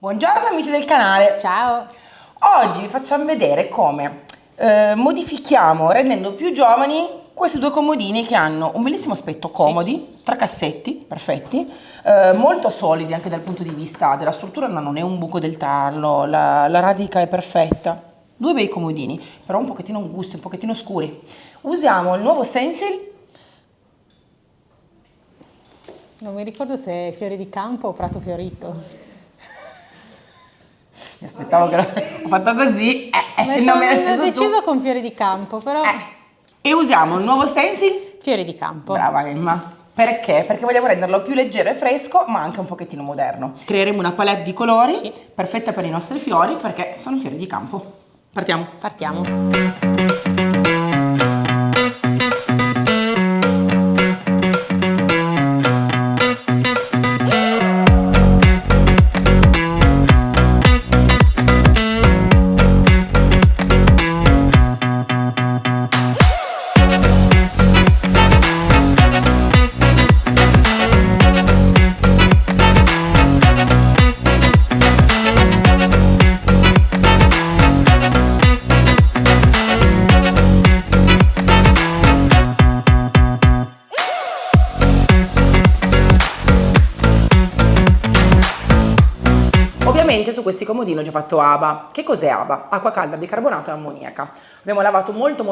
Buongiorno amici del canale. Ciao! Oggi vi facciamo vedere come modifichiamo rendendo più giovani questi due comodini che hanno un bellissimo aspetto, comodi, tre cassetti perfetti, molto solidi anche dal punto di vista della struttura, no, non è un buco del tarlo, la radica è perfetta. Due bei comodini, però un pochettino angusti, un pochettino scuri. Usiamo il nuovo stencil. Non mi ricordo se è Fiori di Campo o Prato Fiorito. Mi aspettavo che ho fatto così. Non ho deciso con Fiori di Campo, però... E usiamo il nuovo stencil. Fiori di Campo. Brava Emma. Perché? Perché vogliamo renderlo più leggero e fresco, ma anche un pochettino moderno. Creeremo una palette di colori perfetta per i nostri fiori, perché sono fiori di campo. Partiamo? Partiamo. Ovviamente su questi comodini ho già fatto ABA. Che cos'è ABA? Acqua calda, bicarbonato e ammoniaca. Abbiamo lavato molto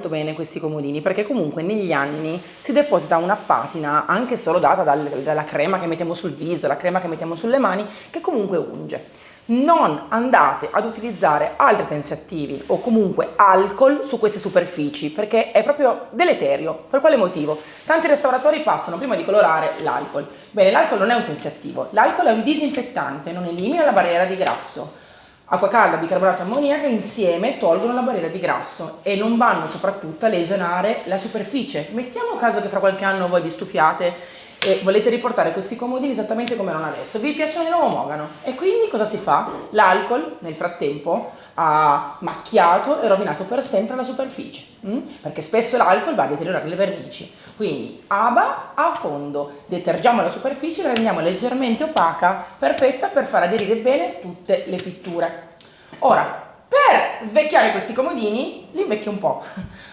bene questi comodini perché comunque negli anni si deposita una patina anche solo data dalla crema che mettiamo sul viso, la crema che mettiamo sulle mani, che comunque unge. Non andate ad utilizzare altri tensioattivi o comunque alcol su queste superfici perché è proprio deleterio. Per quale motivo? Tanti restauratori passano prima di colorare l'alcol. Bene, l'alcol non è un tensioattivo, l'alcol è un disinfettante, non elimina la barriera di grasso. Acqua calda, bicarbonato e ammoniaca insieme tolgono la barriera di grasso e non vanno soprattutto a lesionare la superficie. Mettiamo caso che fra qualche anno voi vi stufiate e volete riportare questi comodini esattamente come erano adesso, vi piacciono di nuovo mogano e quindi cosa si fa? L'alcol nel frattempo ha macchiato e rovinato per sempre la superficie, perché spesso l'alcol va a deteriorare le vernici. Quindi ABA a fondo, detergiamo la superficie, la rendiamo leggermente opaca, perfetta per far aderire bene tutte le pitture. Ora, per svecchiare questi comodini li invecchio un po',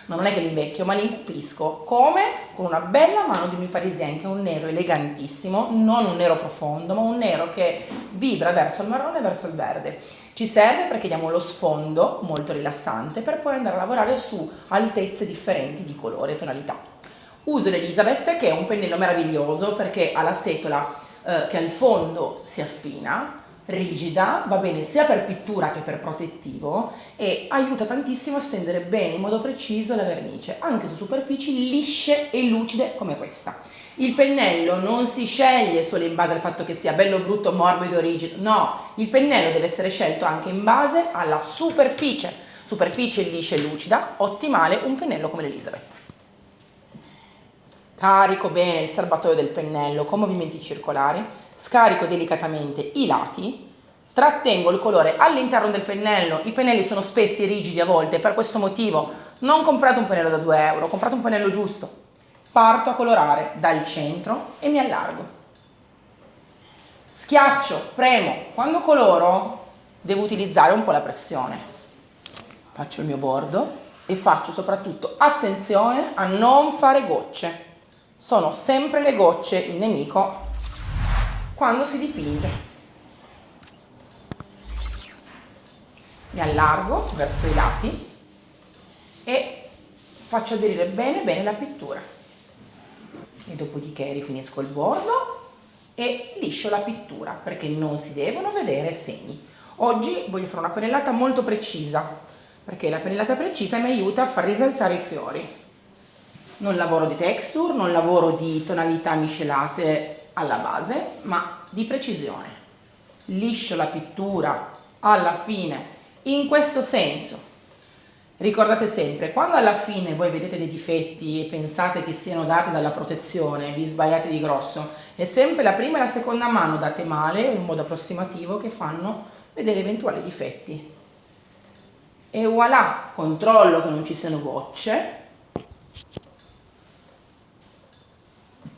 no, non è che li invecchio, ma li incupisco. Come? Con una bella mano di Nuit Parisien, che è un nero elegantissimo, non un nero profondo, ma un nero che vibra verso il marrone e verso il verde. Ci serve perché diamo lo sfondo molto rilassante per poi andare a lavorare su altezze differenti di colore e tonalità. Uso l'Elizabeth, che è un pennello meraviglioso perché ha la setola che al fondo si affina, rigida, va bene sia per pittura che per protettivo e aiuta tantissimo a stendere bene in modo preciso la vernice, anche su superfici lisce e lucide come questa. Il pennello non si sceglie solo in base al fatto che sia bello, brutto, morbido, rigido, no, il pennello deve essere scelto anche in base alla superficie, superficie liscia e lucida, ottimale un pennello come l'Elizabeth. Carico bene il serbatoio del pennello con movimenti circolari, scarico delicatamente i lati, trattengo il colore all'interno del pennello. I pennelli sono spessi e rigidi a volte, per questo motivo non comprate un pennello da 2 euro, comprate un pennello giusto. Parto a colorare dal centro e mi allargo. Schiaccio, premo, quando coloro devo utilizzare un po' la pressione. Faccio il mio bordo e faccio soprattutto attenzione a non fare gocce. Sono sempre le gocce il nemico quando si dipinge. Mi allargo verso i lati e faccio aderire bene la pittura. E dopodiché rifinisco il bordo e liscio la pittura perché non si devono vedere segni. Oggi voglio fare una pennellata molto precisa perché la pennellata precisa mi aiuta a far risaltare i fiori. Non lavoro di texture, non lavoro di tonalità miscelate alla base, ma di precisione. Liscio la pittura alla fine, in questo senso. Ricordate sempre, quando alla fine voi vedete dei difetti e pensate che siano dati dalla protezione, vi sbagliate di grosso, è sempre la prima e la seconda mano date male o in modo approssimativo che fanno vedere eventuali difetti. E voilà, controllo che non ci siano gocce,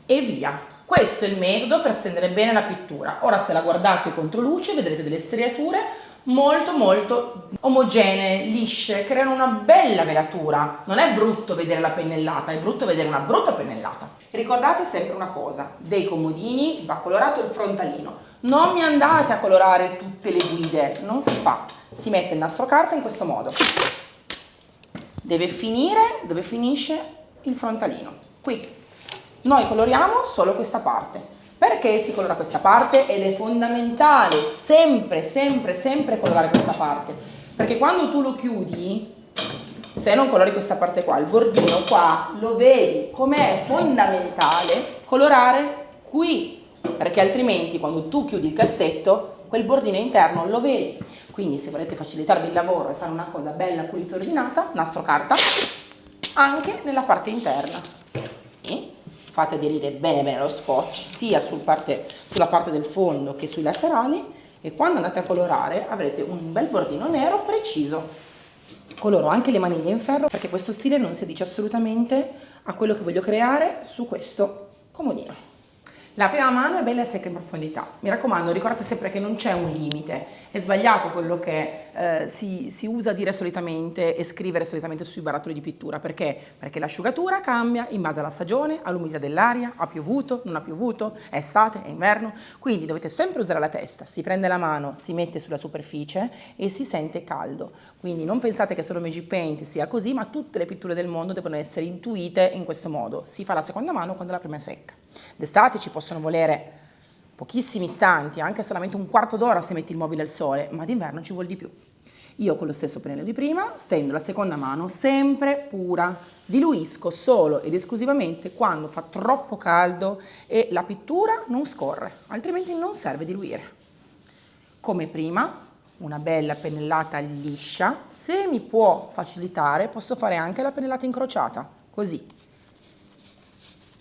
e via. Questo è il metodo per stendere bene la pittura. Ora se la guardate contro luce vedrete delle striature molto omogenee, lisce, creano una bella velatura. Non è brutto vedere la pennellata, è brutto vedere una brutta pennellata. Ricordate sempre una cosa, dei comodini va colorato il frontalino. Non mi andate a colorare tutte le guide, non si fa. Si mette il nastro carta in questo modo. Deve finire dove finisce il frontalino. Qui. Noi coloriamo solo questa parte. Perché si colora questa parte? Ed è fondamentale sempre colorare questa parte. Perché quando tu lo chiudi, se non colori questa parte qua, il bordino qua, lo vedi com'è fondamentale colorare qui. Perché altrimenti quando tu chiudi il cassetto, quel bordino interno lo vedi. Quindi se volete facilitarvi il lavoro e fare una cosa bella, pulita, ordinata, nastro carta, anche nella parte interna. E fate aderire bene lo scotch sia sulla parte del fondo che sui laterali e quando andate a colorare avrete un bel bordino nero preciso. Coloro anche le maniglie in ferro perché questo stile non si addice assolutamente a quello che voglio creare su questo comodino. La prima mano è bella e secca in profondità. Mi raccomando, ricordate sempre che non c'è un limite. È sbagliato quello che si usa dire solitamente e scrivere solitamente sui barattoli di pittura. Perché? Perché l'asciugatura cambia in base alla stagione, all'umidità dell'aria, ha piovuto, non ha piovuto, è estate, è inverno. Quindi dovete sempre usare la testa. Si prende la mano, si mette sulla superficie e si sente caldo. Quindi non pensate che solo Magic Paint sia così, ma tutte le pitture del mondo devono essere intuite in questo modo. Si fa la seconda mano quando la prima è secca. D'estate ci possono volere pochissimi istanti, anche solamente un quarto d'ora se metti il mobile al sole, ma d'inverno ci vuole di più. Io con lo stesso pennello di prima stendo la seconda mano sempre pura, diluisco solo ed esclusivamente quando fa troppo caldo e la pittura non scorre, altrimenti non serve diluire. Come prima, una bella pennellata liscia, se mi può facilitare posso fare anche la pennellata incrociata, così.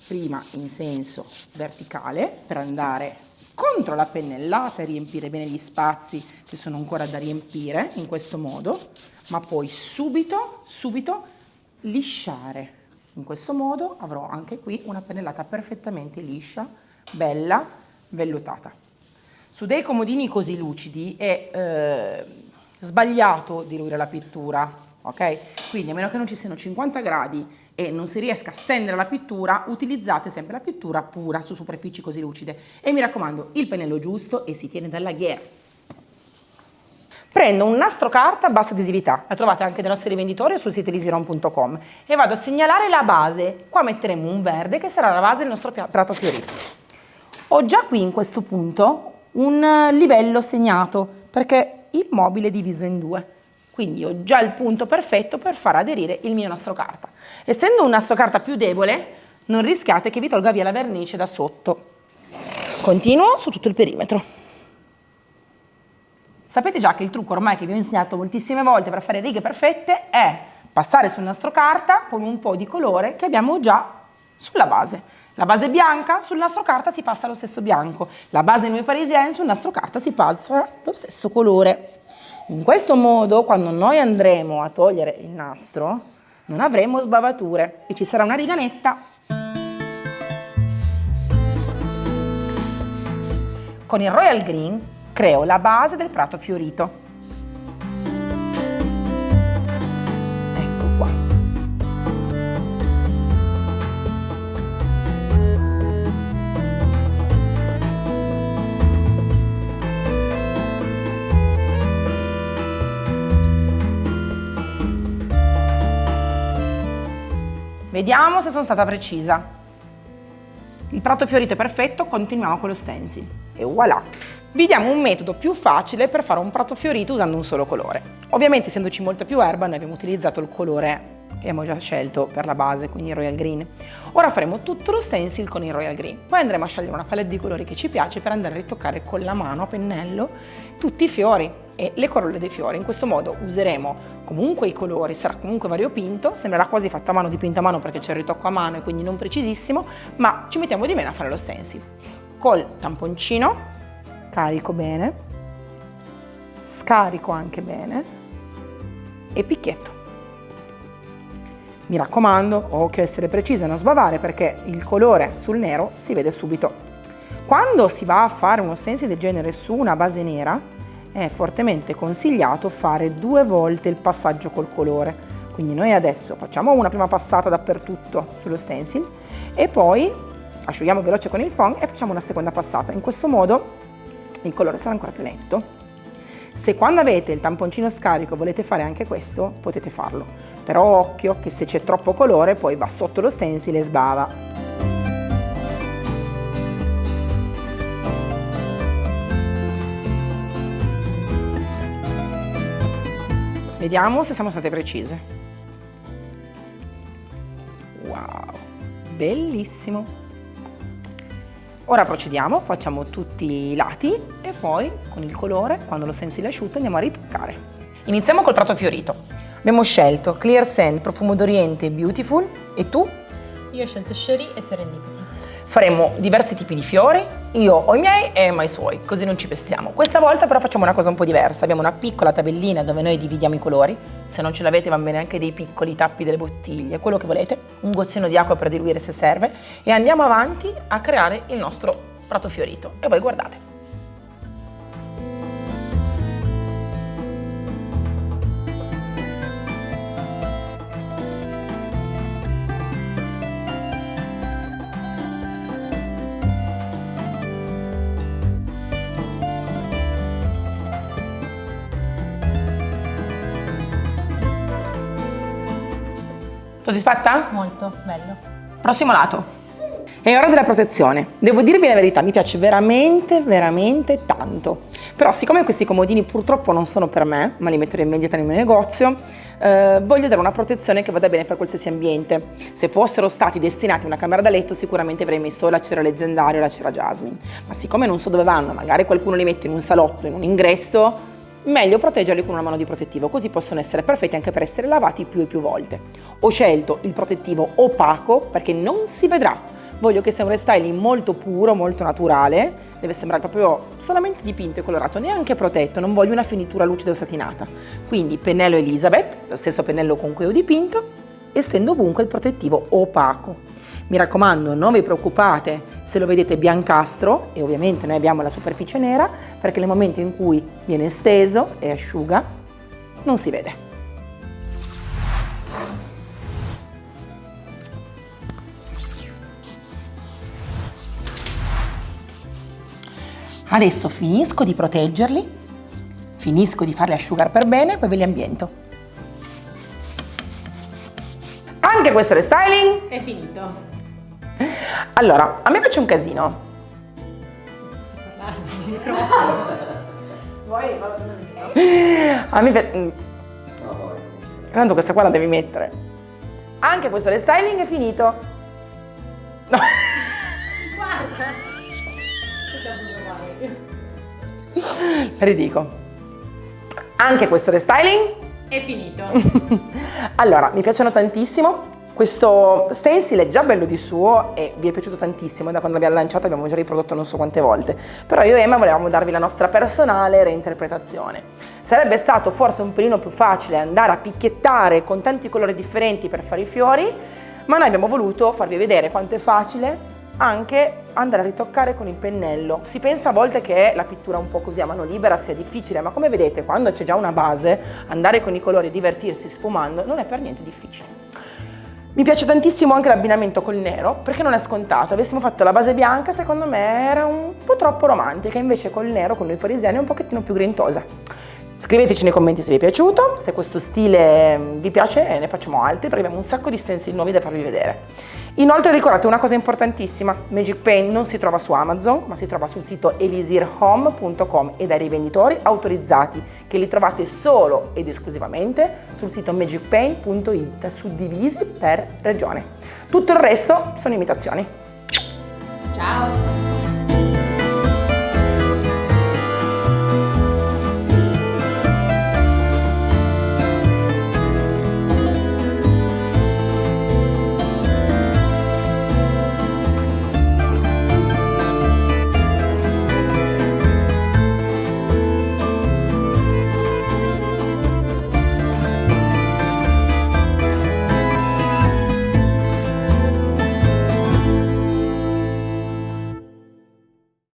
Prima in senso verticale per andare contro la pennellata e riempire bene gli spazi che sono ancora da riempire in questo modo, ma poi subito lisciare. In questo modo avrò anche qui una pennellata perfettamente liscia, bella, vellutata. Su dei comodini così lucidi è sbagliato diluire la pittura, ok? Quindi a meno che non ci siano 50 gradi e non si riesca a stendere la pittura, utilizzate sempre la pittura pura su superfici così lucide. E mi raccomando, il pennello giusto e si tiene dalla ghiera. Prendo un nastro carta a bassa adesività, la trovate anche dai nostri rivenditori sul sito easyron.com e vado a segnalare la base. Qua metteremo un verde che sarà la base del nostro prato fiorito. Ho già qui in questo punto un livello segnato perché il mobile è diviso in due. Quindi ho già il punto perfetto per far aderire il mio nastro carta. Essendo un nastro carta più debole, non rischiate che vi tolga via la vernice da sotto. Continuo su tutto il perimetro. Sapete già che il trucco ormai che vi ho insegnato moltissime volte per fare righe perfette è passare sul nastro carta con un po' di colore che abbiamo già sulla base. La base bianca sul nastro carta si passa lo stesso bianco, la base Nuit Parisienne sul nastro carta si passa lo stesso colore. In questo modo, quando noi andremo a togliere il nastro, non avremo sbavature e ci sarà una riga netta. Con il Royal Green creo la base del prato fiorito. Ecco qua. Vediamo se sono stata precisa. Il prato fiorito è perfetto, continuiamo con lo stencil. E voilà! Vi diamo un metodo più facile per fare un prato fiorito usando un solo colore. Ovviamente, essendoci molta più erba, noi abbiamo utilizzato il colore che abbiamo già scelto per la base, quindi il Royal Green. Ora faremo tutto lo stencil con il Royal Green. Poi andremo a scegliere una palette di colori che ci piace per andare a ritoccare con la mano a pennello tutti i fiori e le corolle dei fiori. In questo modo useremo comunque i colori, sarà comunque variopinto, sembrerà quasi fatta a mano, dipinto a mano perché c'è il ritocco a mano e quindi non precisissimo, ma ci mettiamo di meno a fare lo stencil. Col tamponcino carico bene, scarico anche bene e picchietto. Mi raccomando, occhio a essere precisa e non sbavare perché il colore sul nero si vede subito. Quando si va a fare uno stencil del genere su una base nera è fortemente consigliato fare 2 volte il passaggio col colore. Quindi noi adesso facciamo una prima passata dappertutto sullo stencil e poi asciughiamo veloce con il foam e facciamo una seconda passata. In questo modo il colore sarà ancora più netto. Se quando avete il tamponcino scarico volete fare anche questo, potete farlo. Però occhio che se c'è troppo colore poi va sotto lo stencil e sbava. Vediamo se siamo state precise. Wow, bellissimo! Ora procediamo, facciamo tutti i lati e poi con il colore, quando lo stencil è asciutto, andiamo a ritoccare. Iniziamo col prato fiorito. Abbiamo scelto Clear Sand, Profumo d'Oriente e Beautiful. E tu? Io ho scelto Sherry e Serendipity. Faremo diversi tipi di fiori, io ho i miei e Emma i suoi, così non ci pestiamo. Questa volta però facciamo una cosa un po' diversa, abbiamo una piccola tabellina dove noi dividiamo i colori, se non ce l'avete va bene anche dei piccoli tappi delle bottiglie, quello che volete, un goccino di acqua per diluire se serve e andiamo avanti a creare il nostro prato fiorito e voi guardate. Soddisfatta? Molto bello. Prossimo lato. È ora della protezione. Devo dirvi la verità, mi piace veramente, veramente tanto. Però siccome questi comodini purtroppo non sono per me, ma li metterò in vendita nel mio negozio, voglio dare una protezione che vada bene per qualsiasi ambiente. Se fossero stati destinati a una camera da letto sicuramente avrei messo la cera leggendaria o la cera jasmine. Ma siccome non so dove vanno, magari qualcuno li mette in un salotto, in un ingresso, meglio proteggerli con una mano di protettivo, così possono essere perfetti anche per essere lavati più e più volte. Ho scelto il protettivo opaco perché non si vedrà. Voglio che sia un restyling molto puro, molto naturale, deve sembrare proprio solamente dipinto e colorato, neanche protetto, non voglio una finitura lucida o satinata. Quindi pennello Elizabeth, lo stesso pennello con cui ho dipinto, e stendo ovunque il protettivo opaco. Mi raccomando, non vi preoccupate se lo vedete biancastro, e ovviamente noi abbiamo la superficie nera, perché nel momento in cui viene steso e asciuga, non si vede. Adesso finisco di proteggerli, finisco di farli asciugare per bene, poi ve li ambiento. Anche questo restyling È finito. Allora, a me piace un casino. Posso parlare nel microfono? A me piace... Tanto questa qua la devi mettere. Anche questo restyling è finito. No. Guarda! Ridico. Anche questo restyling È finito. Allora, mi piacciono tantissimo. Questo stencil è già bello di suo e vi è piaciuto tantissimo, da quando l'abbiamo lanciato abbiamo già riprodotto non so quante volte, però io e Emma volevamo darvi la nostra personale reinterpretazione. Sarebbe stato forse un pelino più facile andare a picchiettare con tanti colori differenti per fare i fiori, ma noi abbiamo voluto farvi vedere quanto è facile anche andare a ritoccare con il pennello. Si pensa a volte che la pittura un po' così a mano libera sia difficile, ma come vedete quando c'è già una base, andare con i colori e divertirsi sfumando non è per niente difficile. Mi piace tantissimo anche l'abbinamento col nero, perché non è scontato. Avessimo fatto la base bianca, secondo me era un po' troppo romantica, invece col nero, con noi parisiani, è un pochettino più grintosa. Scriveteci nei commenti se vi è piaciuto, se questo stile vi piace e ne facciamo altri, perché abbiamo un sacco di stencil nuovi da farvi vedere. Inoltre ricordate una cosa importantissima, Magic Paint non si trova su Amazon, ma si trova sul sito elisirhome.com e dai rivenditori autorizzati, che li trovate solo ed esclusivamente sul sito magicpaint.it, suddivisi per regione. Tutto il resto sono imitazioni. Ciao!